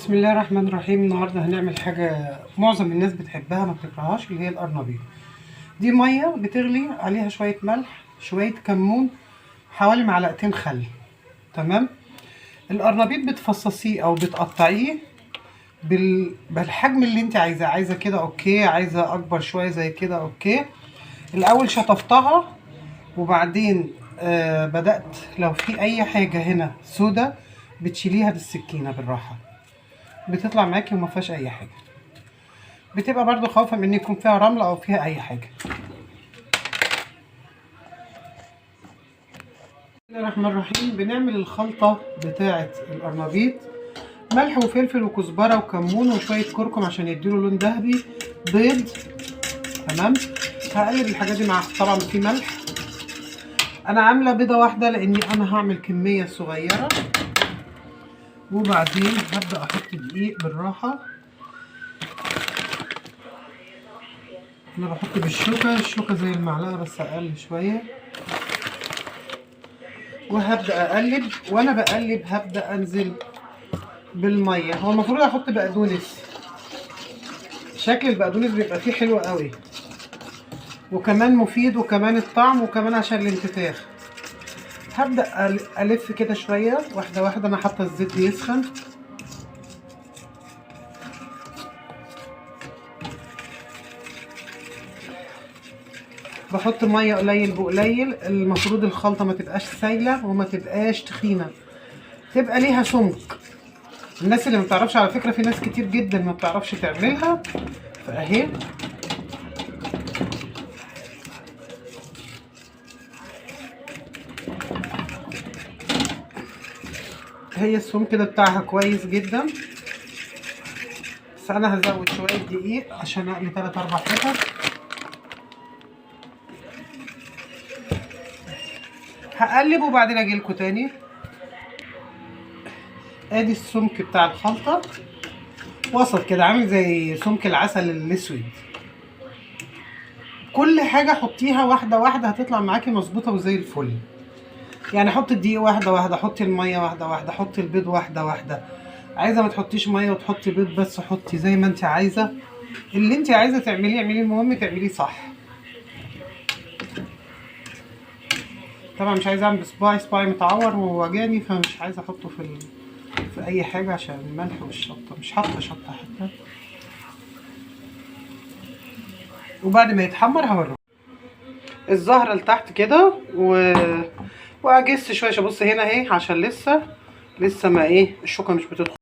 بسم الله الرحمن الرحيم. النهارده هنعمل حاجه معظم الناس بتحبها ما بتكرههاش، اللي هي القرنبيط. دي ميه بتغلي عليها شويه ملح، شويه كمون، حوالي معلقتين خل. تمام. القرنبيط بتفصصيه او بتقطعيه بالحجم اللي انت عايزه كده اوكي، عايزه اكبر شويه زي كده اوكي. الاول شطفتها وبعدين بدأت لو في اي حاجه هنا سودا بتشيليها بالسكينه بالراحه، بتطلع معاكي وما فيهاش اي حاجه. بتبقى برضو خوفا من ان يكون فيها رمله او فيها اي حاجه. بسم الله الرحمن الرحيم. بنعمل الخلطه بتاعه القرنبيط: ملح وفلفل وكزبره وكمون وشويه كركم عشان يديله لون ذهبي، بيض. تمام. هقلب الحاجات دي مع طبعا في ملح. انا عامله بيضه واحده لاني انا هعمل كميه صغيره، وبعدين هبدا احط دقيق بالراحه. انا بحط الشوكه زي المعلقه بس اقل شويه، وهبدا اقلب. وانا بقلب هبدا انزل بالميه. هو المفروض احط بقدونس، شكل البقدونس بيبقى فيه حلو قوي وكمان مفيد وكمان الطعم وكمان عشان الانتفاخ. هبدا الف كده شويه واحده واحده. انا حاطه الزيت بيسخن. بحط ميه قليل بقليل. المفروض الخلطه ما تبقاش سايله وما تبقاش تخينه، تبقى ليها سمك. الناس اللي ما بتعرفش، على فكره في ناس كتير جدا ما بتعرفش تعملها، فاهي هي السمك كده بتاعها كويس جدا. بس انا هزود شويه دقيق عشان اقلي 3 4 حتت. هقلب وبعدين اجي لكم تاني. ادي السمك بتاع الخلطه وسط كده، عامل زي سمك العسل الاسود. كل حاجه حطيها واحده واحده هتطلع معاكي مظبوطه وزي الفل. يعني حطي الدقيق واحده واحده، حطي الميه واحده واحده، حطي البيض واحده واحده. عايزه ما تحطيش ميه وتحطي بيض بس، حطي زي ما انت عايزه. اللي انت عايزه تعمليه اعمليه، المهم تعمليه صح. طبعا مش عايزه اعمل صباعي متعور ووجعني، فمش عايزه احطه في اي حاجه عشان الملح والشطه. مش حاطه شطه حتى. وبعد ما يتحمر هوريه الزهره لتحت كده واجس شويه. بص هنا اهي عشان لسه ما الشوكه مش بتدخل.